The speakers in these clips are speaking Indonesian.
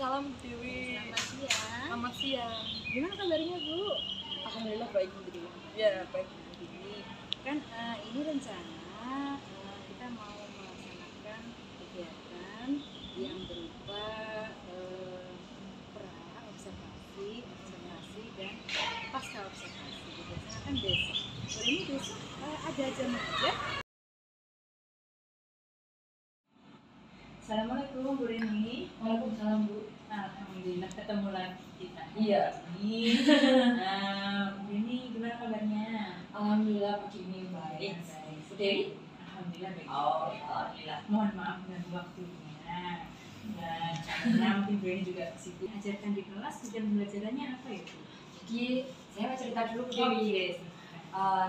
Waalaikumsalam Dewi. Selamat siang. Selamat siang. Gimana kabarnya Bu? Alhamdulillah baik Bu. Ya baik Bu. Kan ini rencana kita mau melaksanakan kegiatan yang berupa observasi dan pasca observasi. Dilaksanakan besok. Hari ini besok ada jam aja. Assalamualaikum Bu Reni. Waalaikumsalam Bu. Alhamdulillah ketemu lagi kita. Iya. Bu Reni gimana kabarnya? Alhamdulillah begini baik. Bu Dewi? Alhamdulillah baik. Oh, alhamdulillah. Mohon maaf dan waktunya. Dan karena mungkin Bu Reni juga sibuk ajarkan di kelas, tujuan pembelajarannya apa ya Bu? Jadi saya mau cerita dulu Bu Dewi.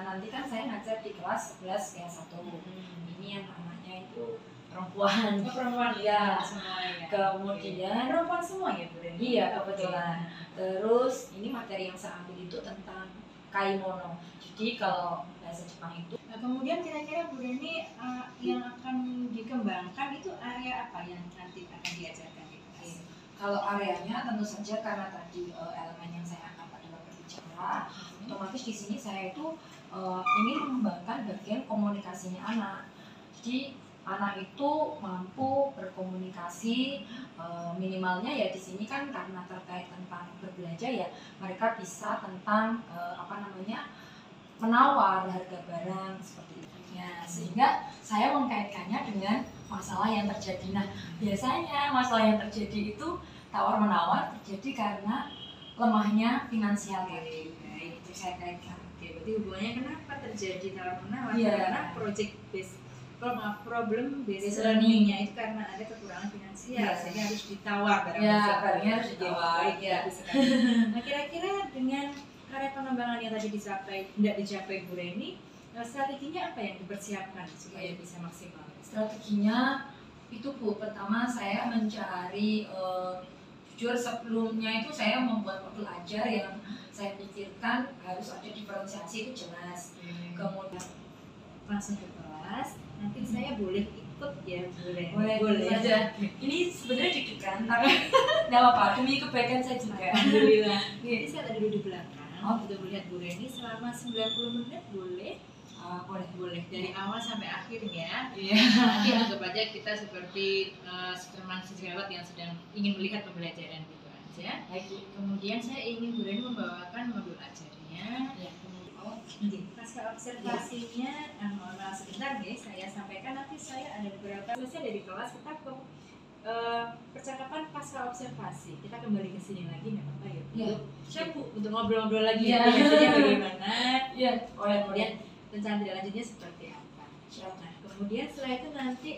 Nanti kan saya ngajar di kelas 11 kelas 1. Ini yang namanya itu perempuan. Perempuan ya. Semua ya. Kemudian perempuan semua ya Bu Reni? iya kebetulan. Terus ini materi yang saya ambil itu tentang kaimono. Jadi kalau bahasa Jepang itu Nah, kemudian kira-kira Bu Reni yang akan dikembangkan itu area apa yang nanti akan diajarkan di kelas? kalau areanya tentu saja karena tadi elemen yang saya angkat adalah berbicara, otomatis di sini saya itu ingin mengembangkan bagian komunikasinya anak. Jadi anak itu mampu berkomunikasi, minimalnya ya di sini kan karena terkait tentang berbelanja ya mereka bisa tentang menawar harga barang seperti itu ya, sehingga saya mengkaitkannya dengan masalah yang terjadi. Nah biasanya masalah yang terjadi itu tawar menawar terjadi karena lemahnya finansial Baik, itu saya kaitkan. Oke, berarti hubungannya kenapa terjadi tawar menawar? Iya. Karena problem based Learning. learning-nya itu karena ada kekurangan finansial, Iya. sehingga harus ditawar barangnya harus ditawar. Baik, ya. Nah, kira-kira dengan karya pengembangan yang tadi tidak dicapai Bu Reni, strateginya apa yang dipersiapkan supaya bisa maksimal? Strateginya itu Bu, pertama saya mencari jujur sebelumnya itu saya membuat modul ajar yang saya pikirkan harus ada diferensiasi itu jelas. Kemudian Langsung ke kelas, nanti saya boleh ikut ya Bu Reni? boleh saja. Ini sebenarnya deg-degan tapi nggak apa-apa demi kebaikan saya juga. Alhamdulillah. Jadi saya tadi duduk di belakang untuk melihat Bu Reni selama 90 menit boleh? Boleh dari awal sampai akhir ya. Iya. Nanti anggap aja kita seperti teman sejawat yang sedang ingin melihat pembelajaran gitu aja. Kemudian saya ingin Bu Reni membawakan modul ajarnya. Ya. Pasca observasinya, mohon maaf sebentar guys, saya sampaikan nanti saya ada beberapa selesai dari kelas kita ke percakapan pasca observasi. Kita kembali ke sini lagi nggak apa-apa ya? Iya. Siap Bu untuk ngobrol-ngobrol lagi Iya. ya. Biasanya bagaimana? Iya. Kemudian rencana tidak lanjutnya seperti apa? Siap. Nah, kemudian setelah itu nanti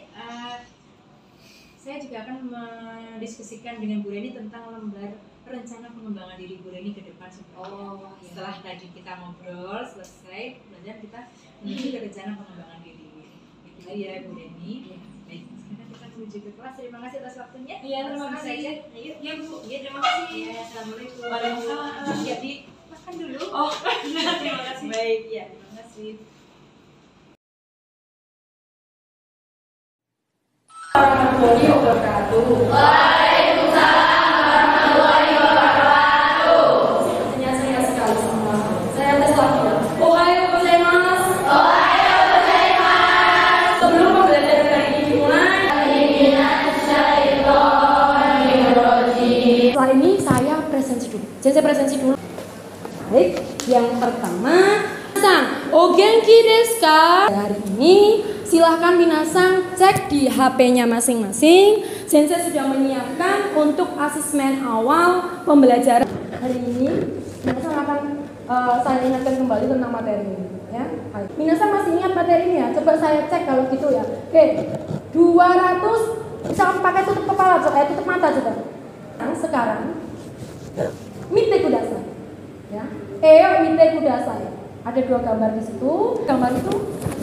saya juga akan mendiskusikan dengan Bu Reni tentang lembar rencana pengembangan diri Bu Reni ke depan seperti apa. Iya. Setelah tadi kita ngobrol selesai, kemudian kita menuju ke rencana pengembangan diri. Begitu ya Bu Reni. Iya. Baik, sekarang kita menuju ke kelas. Terima kasih atas waktunya. Iya, terima Langsung kasih. saja. Ayo. Iya Bu, iya terima kasih. Iya, assalamualaikum. Waalaikumsalam. Jadi makan dulu. Oh, terima kasih. Baik, ya terima kasih. Warahmatullahi wabarakatuh. Waalaikumsalam warahmatullahi wabarakatuh. Sepertinya saya sekali semua. Saya tes lagi ya. Ohayo gozaimasu. Ohayo gozaimasu. Sebelum pembelajaran kali ini dimulai, setelah ini saya presensi dulu. Jadi saya presensi dulu. Baik, yang pertama, o genki desu ka? Hari ini silahkan minasang cek di HP-nya masing-masing. Sensei sudah menyiapkan untuk asesmen awal pembelajaran. Hari ini minasang akan saya ingatkan kembali tentang materi ini ya. Minasang masih ingat materi ini ya? Coba saya cek kalau gitu ya. Oke, 200 bisa pakai tutup kepala, tutup mata coba. Sekarang mite kudasai. Ya. Mite kudasai. Ada 2 gambar di situ. Gambar itu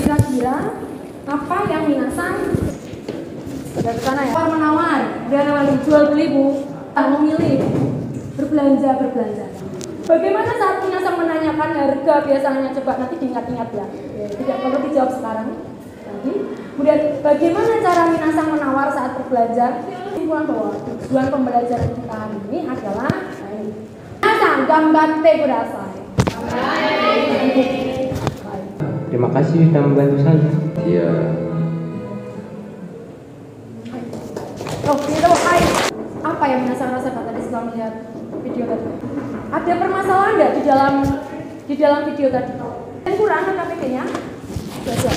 kira-kira apa yang minasang dari sana ya? Menawar, jual beli Bu, memilih, berbelanja. Bagaimana saat minasang menanyakan harga biasanya? Coba nanti diingat-ingat ya. Tidak perlu dijawab sekarang. Nanti Kemudian bagaimana cara minasang menawar saat berbelanja? Kesimpulan bahwa tujuan pembelajaran kita hari ini adalah minasang gambatte kudasai. Terima kasih sudah membantu saya. Iya. Oh, gitu. Hai. Apa yang minasang rasakan tadi setelah melihat video tadi? Ada permasalahan nggak di dalam video tadi? Yang kurang KPK-nya? Sudah.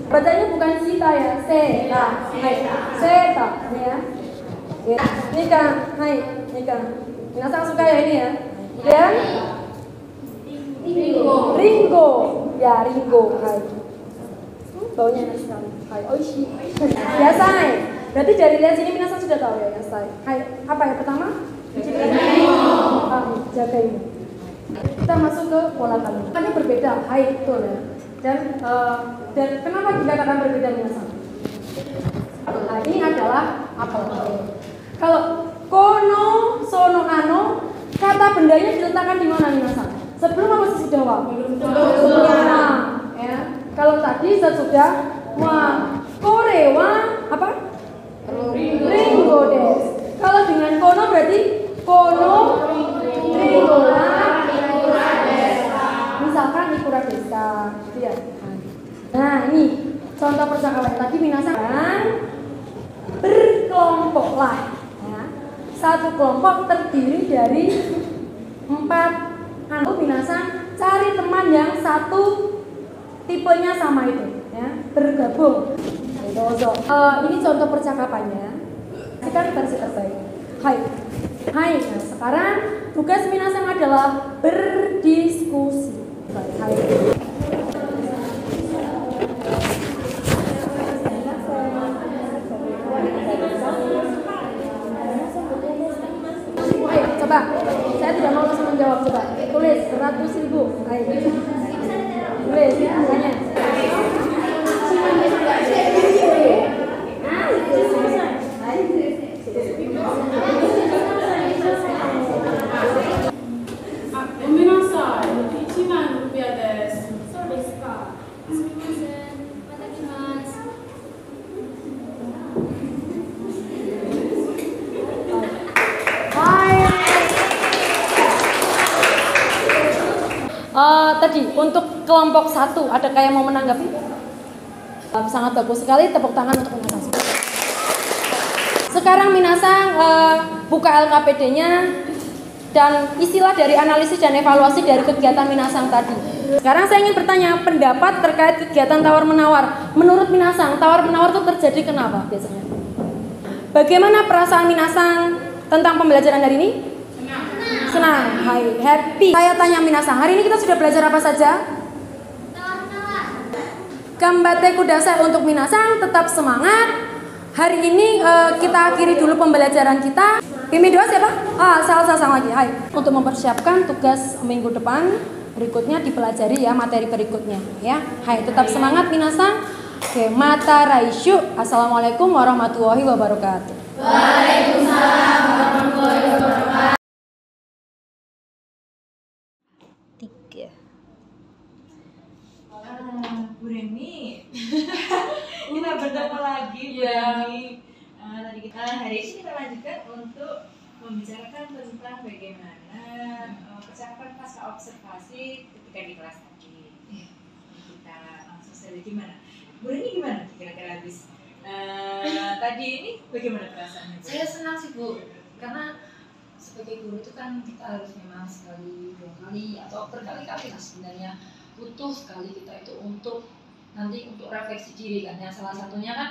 Bacanya bukan sita ya, seta, seta, ya. Nika, hai, Nika. Minasang suka ya ini ya. Dan Ringo, ya Ringo, hai. Baunya enak sekali. Hai, oishi. Yasai. Berarti dari lihat sini minasang sudah tahu ya yasai. Hai, apa yang pertama? Jaga ini. Kita masuk ke pola kalimat. Kan berbeda, hai betul ya. Dan kenapa dikatakan berbeda minasang? Nah, ini adalah apel. Kalau kono, sono, ano, kata bendanya diletakkan di mana minasang? Sebelum apa sesudah wa? Sebelum. Ya. Kalau tadi sesudah wa, kore wa apa? Ringo des. Kalau dengan kono berarti kono, ringo wa, misalkan ikura deska, gitu ya. Nah ini contoh percakapan tadi minasang berkelompoklah. Ya. Satu kelompok terdiri dari 4 minasang cari teman yang satu tipenya sama itu, ya bergabung. Ini contoh percakapannya. Sekarang versi terbaik. Hai. Nah sekarang tugas minasang adalah berdiskusi. Hai. Coba, saya tidak mau langsung menjawab, coba tulis 100.000. Hai. Tulis namanya. Tadi untuk kelompok 1 ada kayak mau menanggapi? Sangat bagus sekali, tepuk tangan untuk minasang. Sekarang minasang buka LKPD-nya dan istilah dari analisis dan evaluasi dari kegiatan minasang tadi. Sekarang saya ingin bertanya pendapat terkait kegiatan tawar menawar. Menurut minasang tawar menawar itu terjadi kenapa biasanya? Bagaimana perasaan minasang tentang pembelajaran hari ini? Senang, hai, happy. Saya tanya minasang, hari ini kita sudah belajar apa saja? Gambatte kudasai untuk minasang, tetap semangat. Hari ini kita akhiri dulu pembelajaran kita. Pimi 2 siapa? Salah lagi, hai. Untuk mempersiapkan tugas minggu depan berikutnya dipelajari ya materi berikutnya ya. Hai, tetap semangat minasang. Oke, mata raisyu. Assalamualaikum warahmatullahi wabarakatuh. Waalaikumsalam warahmatullahi wabarakatuh. Bu Reni, kita bertemu lagi Bu Reni. Tadi kita hari ini kita lanjutkan untuk membicarakan tentang bagaimana percakapan pasca observasi ketika di kelas tadi. Kita langsung saja gimana? Bu Reni gimana kira-kira habis tadi ini bagaimana perasaannya? Saya senang sih Bu, karena sebagai guru itu kan kita harus memang sekali 2 kali atau berkali-kali lah sebenarnya butuh sekali kita itu untuk nanti untuk refleksi diri kan ya. Salah satunya kan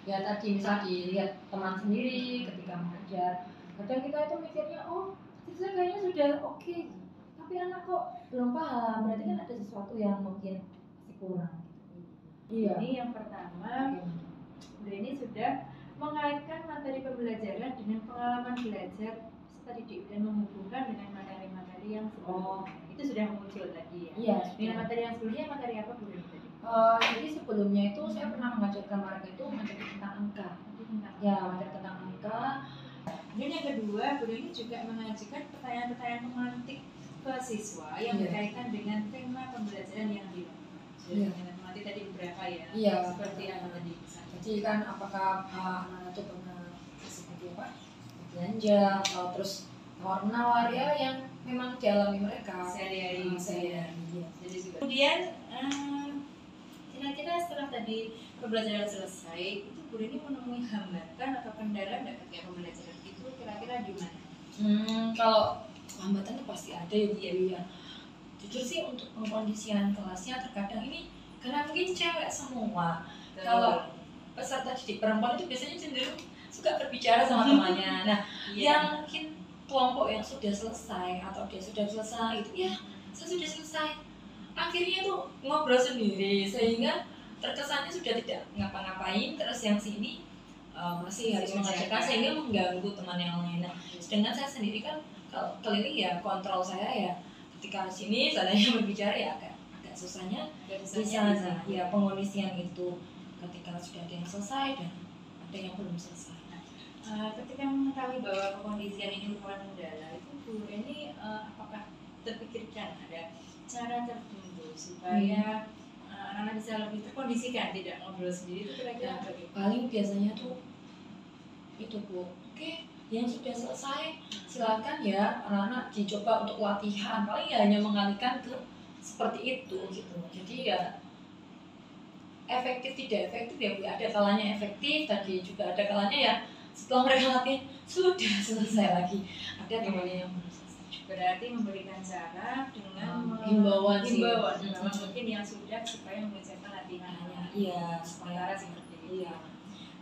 ya tadi misal dilihat teman sendiri ketika mengajar, kadang kita itu mikirnya oh kita kayaknya sudah oke, tapi anak kok belum paham, berarti kan ada sesuatu yang mungkin masih kurang. Iya. Ini yang pertama, ini sudah mengaitkan materi pembelajaran dengan pengalaman belajar serta didik dan menghubungkan dengan materi-materi yang sebelumnya. Itu sudah muncul tadi ya. Iya. Dengan materi yang sebelumnya, materi apa Bu Reni tadi? Jadi sebelumnya itu saya pernah mengajarkan mereka itu materi tentang angka. Ya, materi tentang angka. Dan yang kedua, Bu Reni juga mengajarkan pertanyaan-pertanyaan pemantik ke siswa yang berkaitan dengan tema pembelajaran yang dilakukan. Sudah nanti tadi beberapa ya, seperti apa tadi? Jadi kan apakah anak-anak itu pernah seperti apa belanja atau terus tawar-menawar ya yang memang dialami mereka sehari-hari. Jadi juga. Kemudian kira-kira setelah tadi pembelajaran selesai, itu guru ini menemui hambatan atau kendala nggak ketika pembelajaran itu kira-kira gimana? Kalau hambatan itu pasti ada ya. Jujur sih untuk pengkondisian kelasnya terkadang ini karena mungkin cewek semua. Kalau peserta didik perempuan itu biasanya cenderung suka berbicara sama temannya. Nah, yang mungkin kelompok yang sudah selesai atau dia sudah selesai itu ya saya sudah selesai. Akhirnya tuh ngobrol sendiri sehingga terkesannya sudah tidak ngapa-ngapain, terus yang sini masih harus mengajarkan sehingga mengganggu teman yang lain. Nah, sedangkan saya sendiri kan kalau keliling ya kontrol saya ya ketika sini seandainya berbicara ya agak susahnya bisa ya pengondisian itu ketika sudah ada yang selesai dan ada yang belum selesai. Ketika mengetahui bahwa pengondisian ini merupakan kendala, itu guru ini apakah terpikirkan ada cara tertentu supaya anak-anak bisa lebih terkondisikan, tidak ngobrol sendiri itu kira-kira paling biasanya tuh itu Bu, oke yang sudah selesai silakan ya anak-anak dicoba untuk latihan, paling ya hanya mengalihkan ke seperti itu gitu. Jadi ya efektif tidak efektif ya Bu, ada kalanya efektif, tadi juga ada kalanya ya setelah mereka latihan sudah selesai lagi ada temannya yang belum selesai. Berarti memberikan cara dengan himbauan mungkin yang sudah supaya mengerjakan latihannya. Iya, sementara seperti itu. Iya.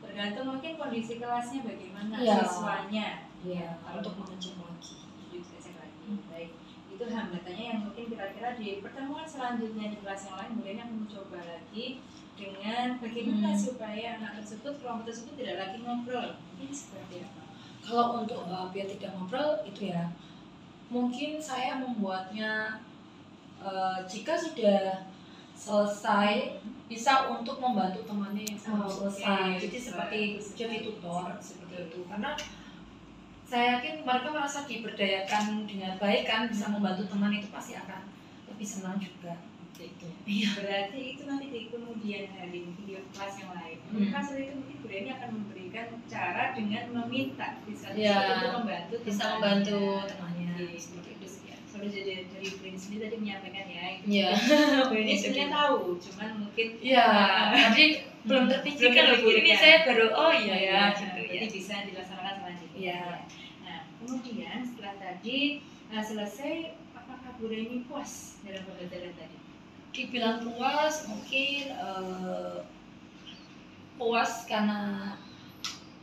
Tergantung mungkin kondisi kelasnya bagaimana siswanya. Iya, untuk mengecek lagi. Baik. Itu hambatannya yang mungkin kira-kira di pertemuan selanjutnya di kelas yang lain mungkin akan mencoba lagi dengan bagaimana supaya anak tersebut, kelompok tersebut tidak lagi ngobrol. Ini seperti apa? Kalau untuk biar tidak ngobrol itu ya mungkin saya membuatnya jika sudah selesai bisa untuk membantu temannya yang belum selesai. Jadi seperti jadi tutor seperti itu. Karena saya yakin mereka merasa diberdayakan dengan baik kan, bisa membantu teman itu pasti akan lebih senang juga. Itu. Berarti itu nanti di kemudian hari di kelas yang lain. Kelas itu mungkin guru ini akan memberikan cara dengan meminta bisa membantu temannya. Seperti itu sih ya. Soalnya dari Prince sendiri tadi menyampaikan ya. Iya. Ini sebenarnya tahu, cuman mungkin. Iya. Tapi belum terpikirkan loh Bu. Ini saya baru gitu. Jadi bisa dilaksanakan selanjutnya. Iya. Nah kemudian setelah tadi selesai, apakah guru ini puas dalam pembelajaran tadi? Dibilang puas mungkin puas karena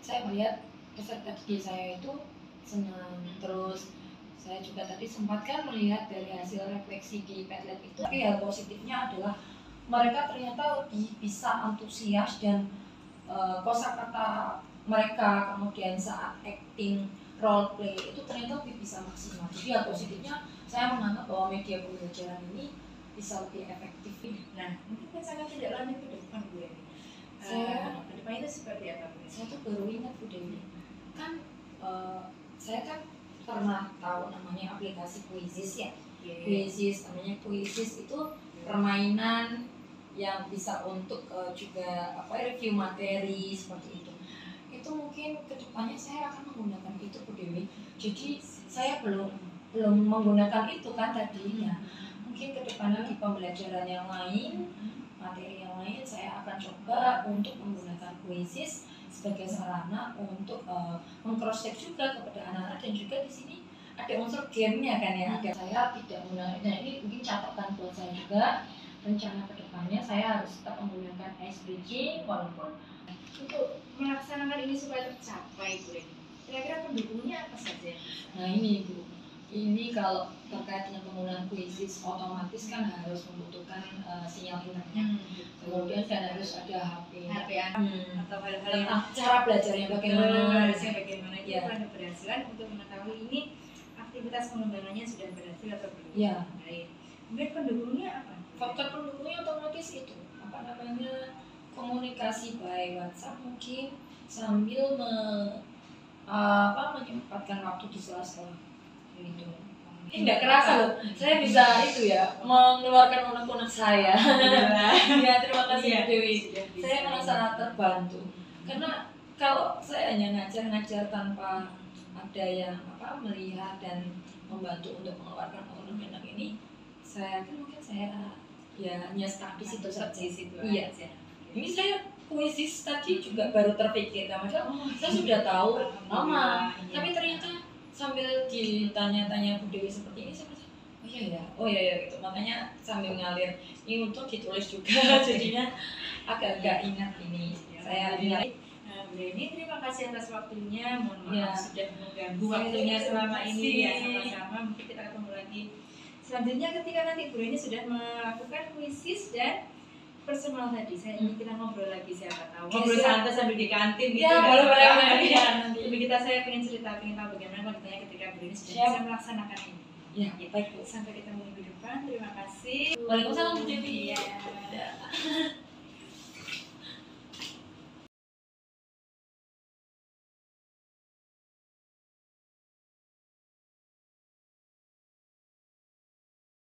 saya melihat peserta didik saya itu senang, terus saya juga tadi sempat kan melihat dari hasil refleksi di Padlet itu. Tapi hal positifnya adalah mereka ternyata lebih bisa antusias dan kosakata mereka kemudian saat acting role play itu ternyata lebih bisa maksimal. Jadi hal positifnya saya menganggap bahwa media pembelajaran ini bisa lebih efektif. Nah, mungkin sangat tidak lanjut ke depan Bu Dewi. Ke depan itu seperti apa Bu? Saya tuh baru ingat Bu Dewi. Kan saya kan pernah tahu namanya aplikasi Quizzes ya. Quizzes namanya Quizzes itu permainan yang bisa untuk juga review materi seperti itu. Itu mungkin kedepannya saya akan menggunakan itu Bu Dewi. Jadi saya belum menggunakan itu kan tadinya. Mungkin kedepannya di pembelajaran yang lain, materi yang lain saya akan coba untuk menggunakan Quizzes sebagai sarana untuk meng-cross-check juga kepada anak-anak, dan juga di sini ada unsur gamenya kan ya. Saya tidak menggunakan, nah ini mungkin catatan buat saya juga, rencana kedepannya saya harus tetap menggunakan SBG walaupun untuk melaksanakan ini supaya tercapai Bu. Kira-kira pendukungnya apa saja? Nah ini Bu, ini kalau terkait dengan penggunaan Quizzes otomatis kan harus membutuhkan sinyal internet. Kemudian dan harus ada HP atau hal-hal yang cara belajarnya bagaimana, itu akan keberhasilan untuk mengetahui ini aktivitas pengembangannya sudah berhasil atau belum. Ya. Baik. Kemudian pendukungnya apa? Faktor pendukungnya otomatis itu komunikasi by WhatsApp mungkin sambil menyempatkan waktu di sela-sela gitu. Nggak kerasa loh, saya bisa itu ya mengeluarkan unek-unek saya. Ya terima kasih Iya, Bu Dewi. sudah bisa. Saya merasa terbantu karena kalau saya hanya ngajar tanpa ada yang melihat dan membantu untuk mengeluarkan unek-unek ini, saya kan mungkin saya ya hanya stuck di situ saja. Iya. Ini saya puisis tadi juga baru terpikir, padahal saya sudah tahu lama, tapi ternyata sambil ditanya-tanya Bu Dewi seperti ini, saya merasa oh iya ya gitu. Makanya sambil ngalir ini untuk ditulis juga, jadinya agak-agak ingat ini. Saya ingat. Bu Dewi, terima kasih atas waktunya. Mohon Ya. maaf sudah mengganggu waktunya selama ini. Ya sama-sama. Mungkin kita ketemu lagi selanjutnya ketika nanti Bu Dewi sudah melakukan puisis dan personal tadi. Saya ingin kita ngobrol lagi, siapa tahu. Ngobrol santai sambil di kantin gitu. Ya, boleh. Ya, Tapi saya pengen cerita, pengen tahu bagaimana wanitanya ketika Bu Dewi sudah bisa melaksanakan ini. Ya, baik Bu. Sampai ketemu minggu depan. Terima kasih. Waalaikumsalam Bu Dewi. Iya.